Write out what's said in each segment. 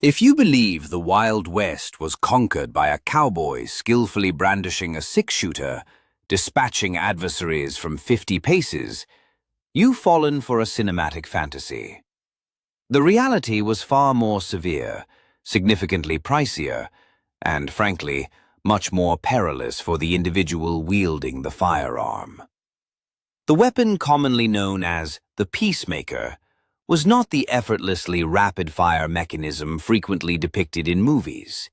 If you believe the Wild West was conquered by a cowboy skillfully brandishing a six-shooter, dispatching adversaries from 50 paces, you've fallen for a cinematic fantasy. The reality was far more severe, significantly pricier, and, frankly, much more perilous for the individual wielding the firearm. The weapon commonly known as the Peacemaker was not the effortlessly rapid-fire mechanism frequently depicted in movies.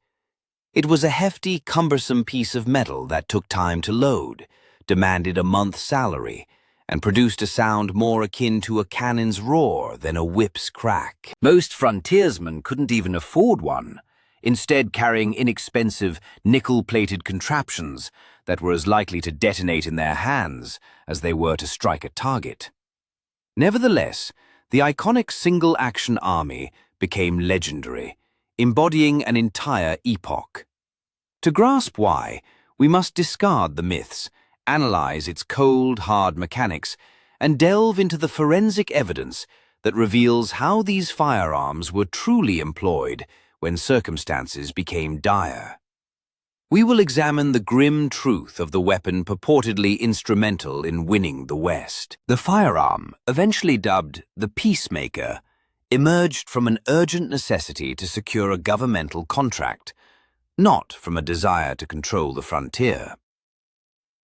It was a hefty, cumbersome piece of metal that took time to load, demanded a month's salary, and produced a sound more akin to a cannon's roar than a whip's crack. Most frontiersmen couldn't even afford one, instead carrying inexpensive, nickel-plated contraptions that were as likely to detonate in their hands as they were to strike a target. Nevertheless, the iconic single-action army became legendary, embodying an entire epoch. To grasp why, we must discard the myths, analyze its cold, hard mechanics, and delve into the forensic evidence that reveals how these firearms were truly employed when circumstances became dire. We will examine the grim truth of the weapon purportedly instrumental in winning the West. The firearm, eventually dubbed the Peacemaker, emerged from an urgent necessity to secure a governmental contract, not from a desire to control the frontier.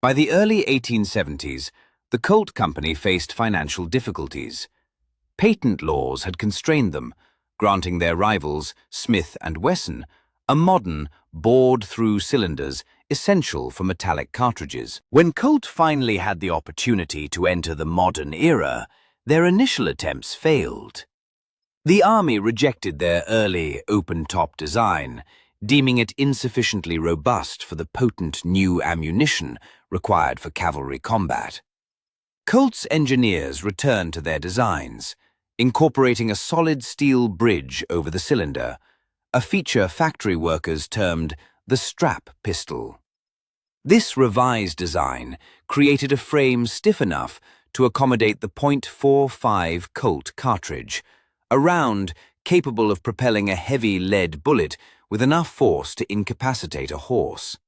By the early 1870s, the Colt Company faced financial difficulties. Patent laws had constrained them, granting their rivals, Smith & Wesson, a modern, bored-through cylinders essential for metallic cartridges. When Colt finally had the opportunity to enter the modern era, their initial attempts failed. The Army rejected their early, open-top design, deeming it insufficiently robust for the potent new ammunition required for cavalry combat. Colt's engineers returned to their designs, incorporating a solid steel bridge over the cylinder, a feature factory workers termed the strap pistol. This revised design created a frame stiff enough to accommodate the .45 Colt cartridge, a round capable of propelling a heavy lead bullet with enough force to incapacitate a horse.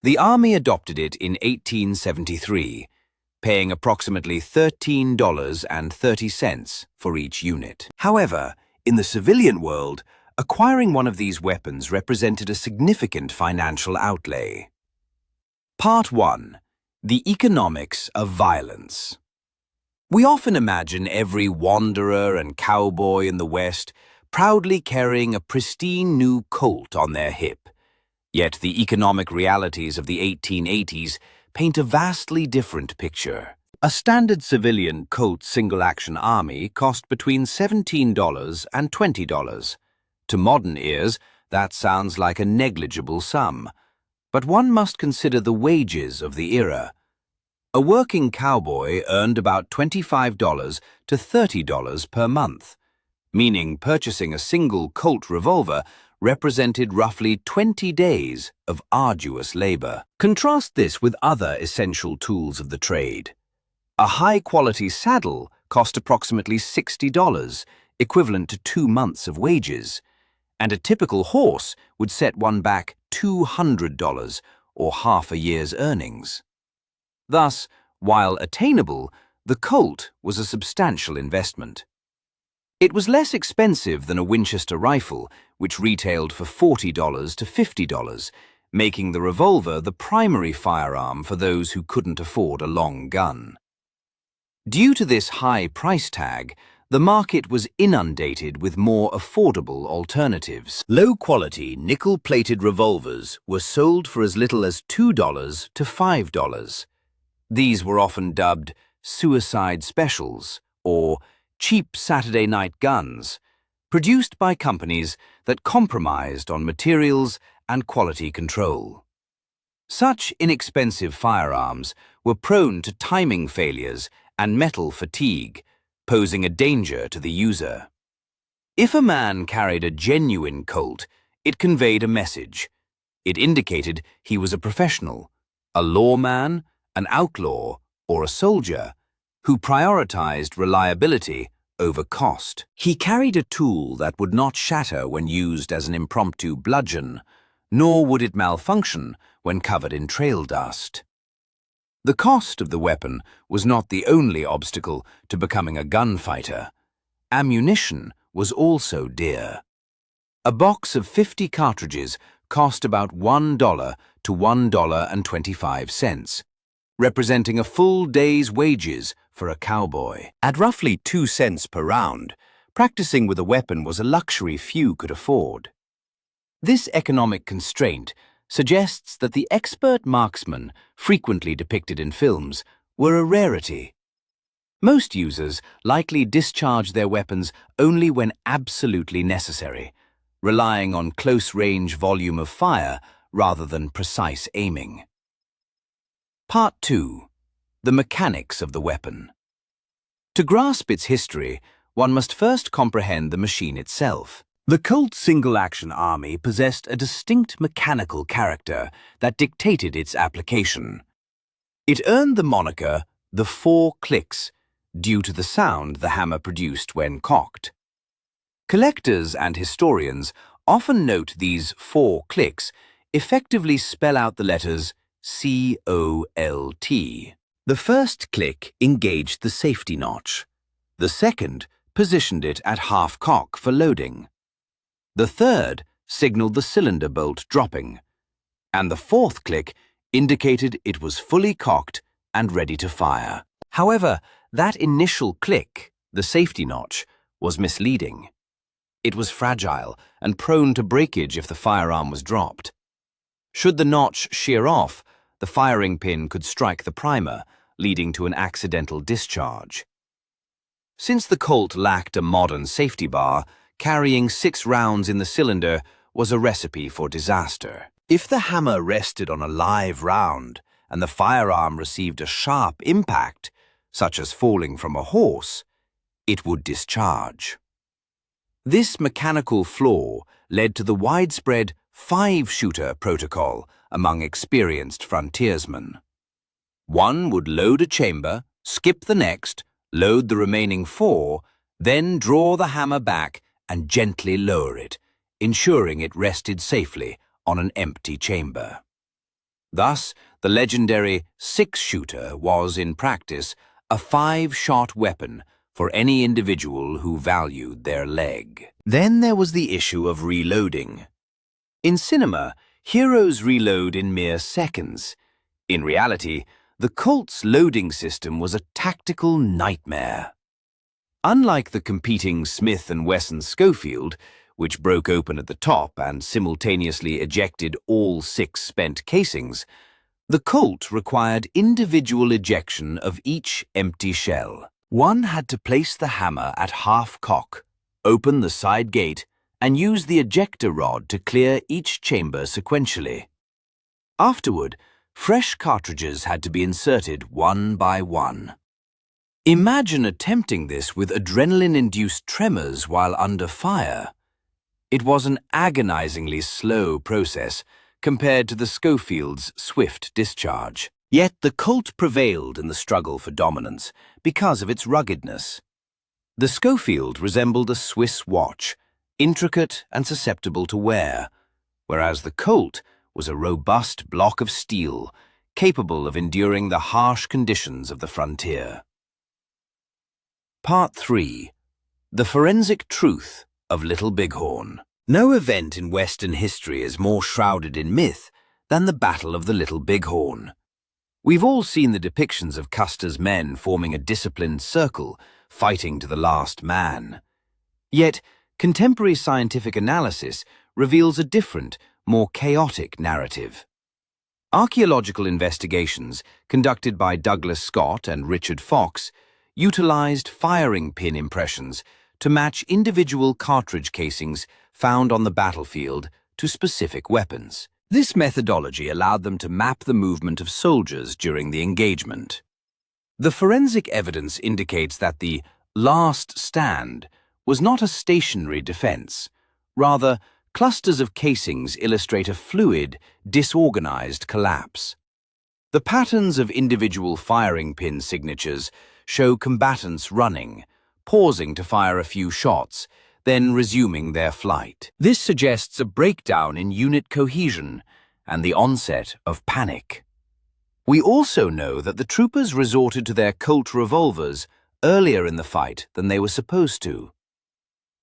The Army adopted it in 1873, paying approximately $13.30 for each unit. However, in the civilian world, acquiring one of these weapons represented a significant financial outlay. Part 1. The Economics of Violence. We often imagine every wanderer and cowboy in the West proudly carrying a pristine new Colt on their hip. Yet the economic realities of the 1880s paint a vastly different picture. A standard civilian Colt single-action army cost between $17 and $20. To modern ears, that sounds like a negligible sum, but one must consider the wages of the era. A working cowboy earned about $25 to $30 per month, meaning purchasing a single Colt revolver represented roughly 20 days of arduous labor. Contrast this with other essential tools of the trade. A high-quality saddle cost approximately $60, equivalent to 2 months of wages, and a typical horse would set one back $200 or half a year's earnings. Thus, while attainable, the Colt was a substantial investment. It was less expensive than a Winchester rifle, which retailed for $40 to $50, making the revolver the primary firearm for those who couldn't afford a long gun. Due to this high price tag, the market was inundated with more affordable alternatives. Low-quality, nickel-plated revolvers were sold for as little as $2 to $5. These were often dubbed suicide specials or cheap Saturday night guns, produced by companies that compromised on materials and quality control. Such inexpensive firearms were prone to timing failures and metal fatigue, posing a danger to the user. If a man carried a genuine Colt, it conveyed a message. It indicated he was a professional, a lawman, an outlaw, or a soldier, who prioritized reliability over cost. He carried a tool that would not shatter when used as an impromptu bludgeon, nor would it malfunction when covered in trail dust. The cost of the weapon was not the only obstacle to becoming a gunfighter. Ammunition was also dear. A box of 50 cartridges cost about $1 to $1.25, representing a full day's wages for a cowboy. At roughly 2 cents per round, practicing with a weapon was a luxury few could afford. This economic constraint suggests that the expert marksmen frequently depicted in films were a rarity. Most users likely discharged their weapons only when absolutely necessary, relying on close-range volume of fire rather than precise aiming. Part 2. The mechanics of the weapon. To grasp its history, one must first comprehend the machine itself. The Colt single-action army possessed a distinct mechanical character that dictated its application. It earned the moniker the 4 clicks due to the sound the hammer produced when cocked. Collectors and historians often note these 4 clicks effectively spell out the letters C-O-L-T. The first click engaged the safety notch. The second positioned it at half cock for loading. The third signaled the cylinder bolt dropping, and the fourth click indicated it was fully cocked and ready to fire. However, that initial click, the safety notch, was misleading. It was fragile and prone to breakage if the firearm was dropped. Should the notch shear off, the firing pin could strike the primer, leading to an accidental discharge. Since the Colt lacked a modern safety bar, carrying 6 rounds in the cylinder was a recipe for disaster. If the hammer rested on a live round and the firearm received a sharp impact, such as falling from a horse, it would discharge. This mechanical flaw led to the widespread 5-shooter protocol among experienced frontiersmen. One would load a chamber, skip the next, load the remaining 4, then draw the hammer back and gently lower it, ensuring it rested safely on an empty chamber. Thus, the legendary 6-shooter was, in practice, a 5-shot weapon for any individual who valued their leg. Then there was the issue of reloading. In cinema, heroes reload in mere seconds. In reality, the Colt's loading system was a tactical nightmare. Unlike the competing Smith & Wesson Schofield, which broke open at the top and simultaneously ejected all 6 spent casings, the Colt required individual ejection of each empty shell. One had to place the hammer at half cock, open the side gate, and use the ejector rod to clear each chamber sequentially. Afterward, fresh cartridges had to be inserted one by one. Imagine attempting this with adrenaline-induced tremors while under fire. It was an agonizingly slow process compared to the Schofield's swift discharge. Yet the Colt prevailed in the struggle for dominance because of its ruggedness. The Schofield resembled a Swiss watch, intricate and susceptible to wear, whereas the Colt was a robust block of steel, capable of enduring the harsh conditions of the frontier. Part 3. The Forensic Truth of Little Bighorn. No event in Western history is more shrouded in myth than the Battle of the Little Bighorn. We've all seen the depictions of Custer's men forming a disciplined circle, fighting to the last man. Yet, contemporary scientific analysis reveals a different, more chaotic narrative. Archaeological investigations conducted by Douglas Scott and Richard Fox utilized firing pin impressions to match individual cartridge casings found on the battlefield to specific weapons. This methodology allowed them to map the movement of soldiers during the engagement. The forensic evidence indicates that the last stand was not a stationary defense. Rather, clusters of casings illustrate a fluid, disorganized collapse. The patterns of individual firing pin signatures show combatants running, pausing to fire a few shots, then resuming their flight. This suggests a breakdown in unit cohesion and the onset of panic. We also know that the troopers resorted to their Colt revolvers earlier in the fight than they were supposed to.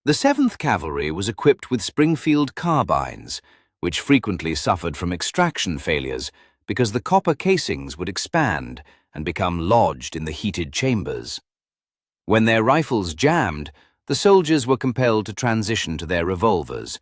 The 7th Cavalry was equipped with Springfield carbines, which frequently suffered from extraction failures because the copper casings would expand and become lodged in the heated chambers. When their rifles jammed, the soldiers were compelled to transition to their revolvers,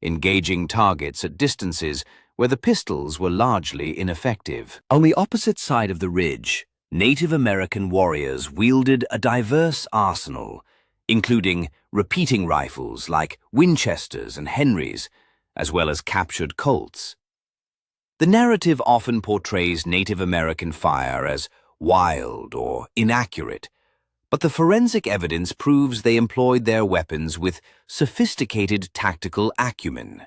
engaging targets at distances where the pistols were largely ineffective. On the opposite side of the ridge, Native American warriors wielded a diverse arsenal, including repeating rifles like Winchesters and Henrys, as well as captured Colts. The narrative often portrays Native American fire as wild or inaccurate, but the forensic evidence proves they employed their weapons with sophisticated tactical acumen.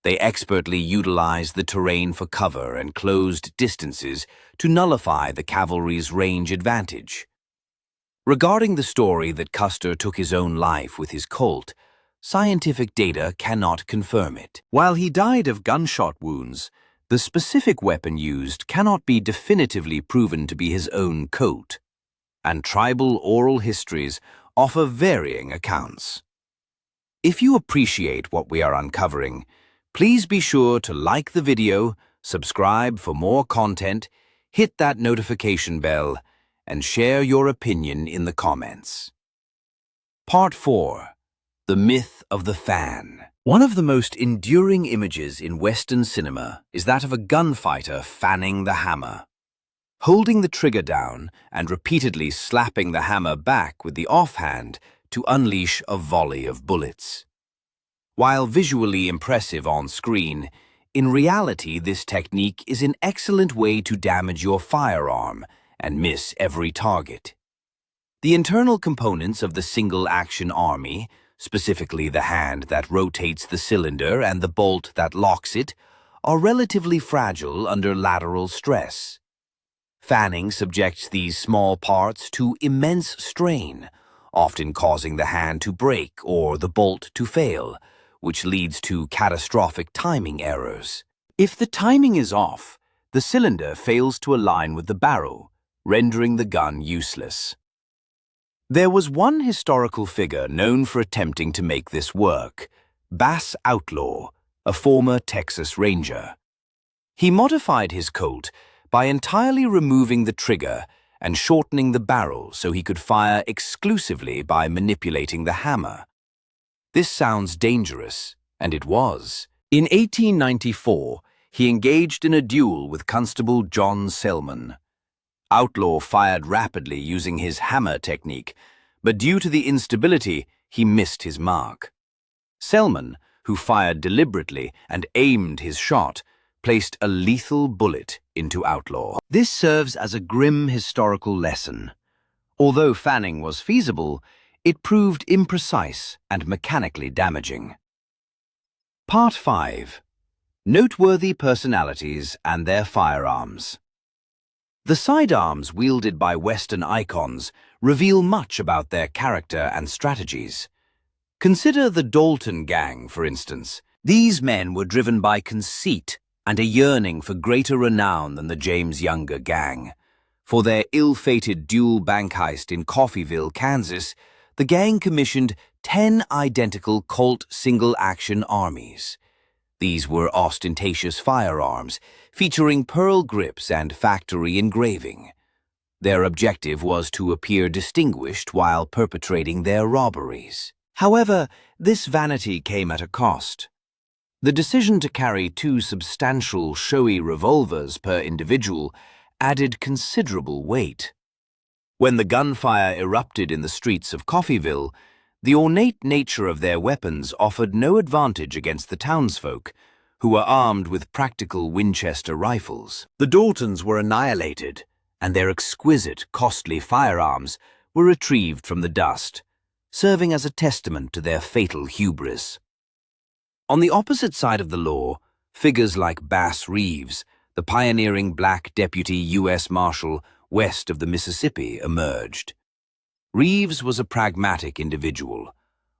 They expertly utilized the terrain for cover and closed distances to nullify the cavalry's range advantage. Regarding the story that Custer took his own life with his Colt, scientific data cannot confirm it. While he died of gunshot wounds, the specific weapon used cannot be definitively proven to be his own Colt, and tribal oral histories offer varying accounts. If you appreciate what we are uncovering, please be sure to like the video, subscribe for more content, hit that notification bell, and share your opinion in the comments. Part 4. The Myth of the Fan. One of the most enduring images in Western cinema is that of a gunfighter fanning the hammer. Holding the trigger down and repeatedly slapping the hammer back with the offhand to unleash a volley of bullets. While visually impressive on screen, in reality this technique is an excellent way to damage your firearm and miss every target. The internal components of the single-action army, specifically the hand that rotates the cylinder and the bolt that locks it, are relatively fragile under lateral stress. Fanning subjects these small parts to immense strain, often causing the hand to break or the bolt to fail, which leads to catastrophic timing errors. If the timing is off, the cylinder fails to align with the barrel, rendering the gun useless. There was one historical figure known for attempting to make this work, Bass Outlaw, a former Texas Ranger. He modified his Colt by entirely removing the trigger and shortening the barrel so he could fire exclusively by manipulating the hammer. This sounds dangerous, and it was. In 1894, he engaged in a duel with Constable John Selman. Outlaw fired rapidly using his hammer technique, but due to the instability, he missed his mark. Selman, who fired deliberately and aimed his shot, placed a lethal bullet into Outlaw. This serves as a grim historical lesson. Although fanning was feasible, it proved imprecise and mechanically damaging. Part 5. Noteworthy personalities and their firearms. The sidearms wielded by Western icons reveal much about their character and strategies. Consider the Dalton Gang, for instance. These men were driven by conceit and a yearning for greater renown than the James Younger Gang. For their ill-fated dual bank heist in Coffeyville, Kansas, the gang commissioned 10 identical Colt single-action armies. These were ostentatious firearms, featuring pearl grips and factory engraving. Their objective was to appear distinguished while perpetrating their robberies. However, this vanity came at a cost. The decision to carry 2 substantial, showy revolvers per individual added considerable weight. When the gunfire erupted in the streets of Coffeyville, the ornate nature of their weapons offered no advantage against the townsfolk, who were armed with practical Winchester rifles. The Daltons were annihilated, and their exquisite, costly firearms were retrieved from the dust, serving as a testament to their fatal hubris. On the opposite side of the law, figures like Bass Reeves, the pioneering black deputy U.S. Marshal west of the Mississippi, emerged. Reeves was a pragmatic individual.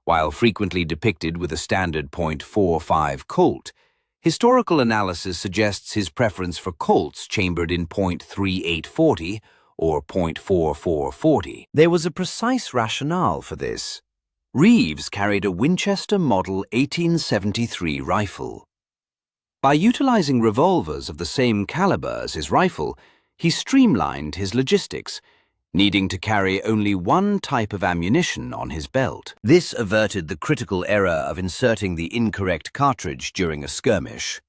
While frequently depicted with a standard .45 Colt, historical analysis suggests his preference for Colts chambered in .3840 or .4440. There was a precise rationale for this. Reeves carried a Winchester Model 1873 rifle. By utilizing revolvers of the same caliber as his rifle, he streamlined his logistics, needing to carry only one type of ammunition on his belt. This averted the critical error of inserting the incorrect cartridge during a skirmish.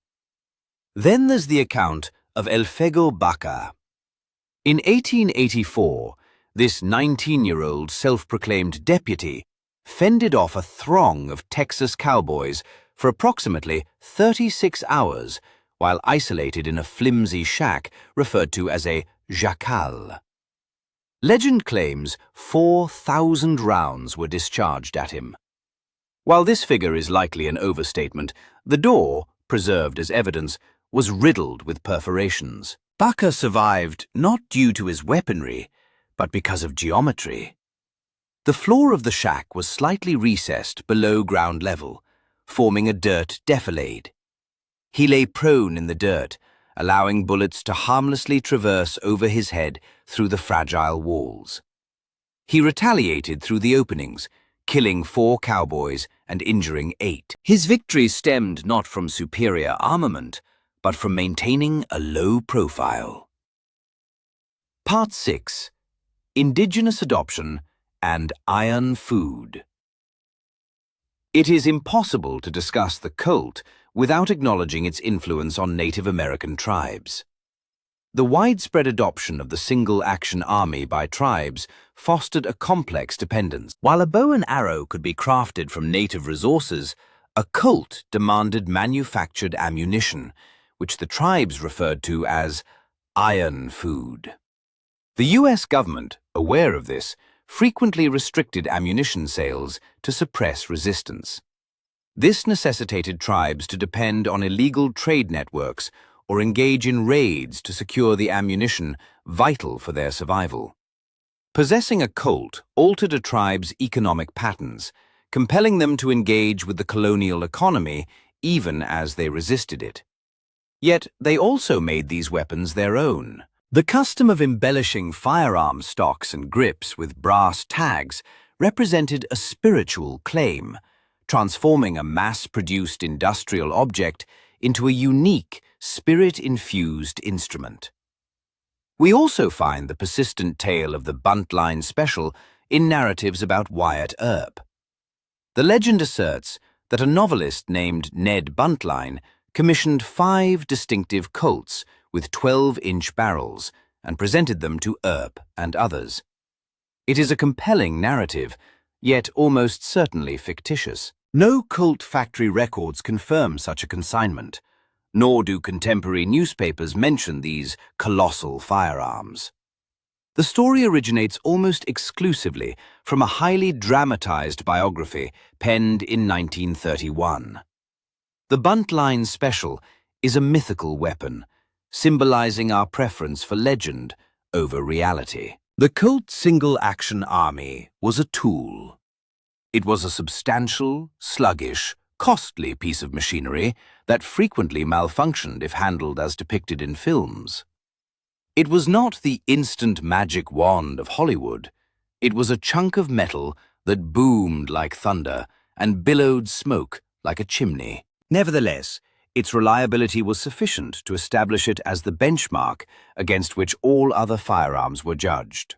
Then there's the account of El Fego Baca. In 1884, this 19-year-old self-proclaimed deputy fended off a throng of Texas cowboys for approximately 36 hours while isolated in a flimsy shack referred to as a jacal. Legend claims 4,000 rounds were discharged at him. While this figure is likely an overstatement, the door, preserved as evidence, was riddled with perforations. Baca survived not due to his weaponry, but because of geometry. The floor of the shack was slightly recessed below ground level, forming a dirt defilade. He lay prone in the dirt, allowing bullets to harmlessly traverse over his head through the fragile walls. He retaliated through the openings, killing 4 cowboys and injuring 8. His victory stemmed not from superior armament, but from maintaining a low profile. Part 6. Indigenous Adoption and Iron Food. It is impossible to discuss the Colt without acknowledging its influence on Native American tribes. The widespread adoption of the single-action army by tribes fostered a complex dependence. While a bow and arrow could be crafted from native resources, a Colt demanded manufactured ammunition, which the tribes referred to as iron food. The U.S. government, aware of this, frequently restricted ammunition sales to suppress resistance. This necessitated tribes to depend on illegal trade networks or engage in raids to secure the ammunition vital for their survival. Possessing a Colt altered a tribe's economic patterns, compelling them to engage with the colonial economy even as they resisted it. Yet they also made these weapons their own. The custom of embellishing firearm stocks and grips with brass tags represented a spiritual claim, transforming a mass-produced industrial object into a unique, spirit-infused instrument. We also find the persistent tale of the Buntline Special in narratives about Wyatt Earp. The legend asserts that a novelist named Ned Buntline commissioned 5 distinctive Colts with 12-inch barrels and presented them to Earp and others. It is a compelling narrative, yet almost certainly fictitious. No Colt factory records confirm such a consignment, nor do contemporary newspapers mention these colossal firearms. The story originates almost exclusively from a highly dramatized biography penned in 1931. The Buntline Special is a mythical weapon, symbolizing our preference for legend over reality. The Colt single-action army was a tool. It was a substantial, sluggish, costly piece of machinery that frequently malfunctioned if handled as depicted in films. It was not the instant magic wand of Hollywood. It was a chunk of metal that boomed like thunder and billowed smoke like a chimney. Nevertheless, its reliability was sufficient to establish it as the benchmark against which all other firearms were judged.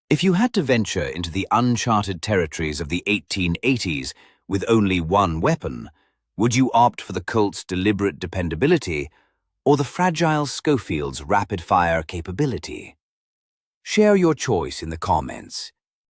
If you had to venture into the uncharted territories of the 1880s with only one weapon, would you opt for the Colt's deliberate dependability or the fragile Schofield's rapid-fire capability? Share your choice in the comments.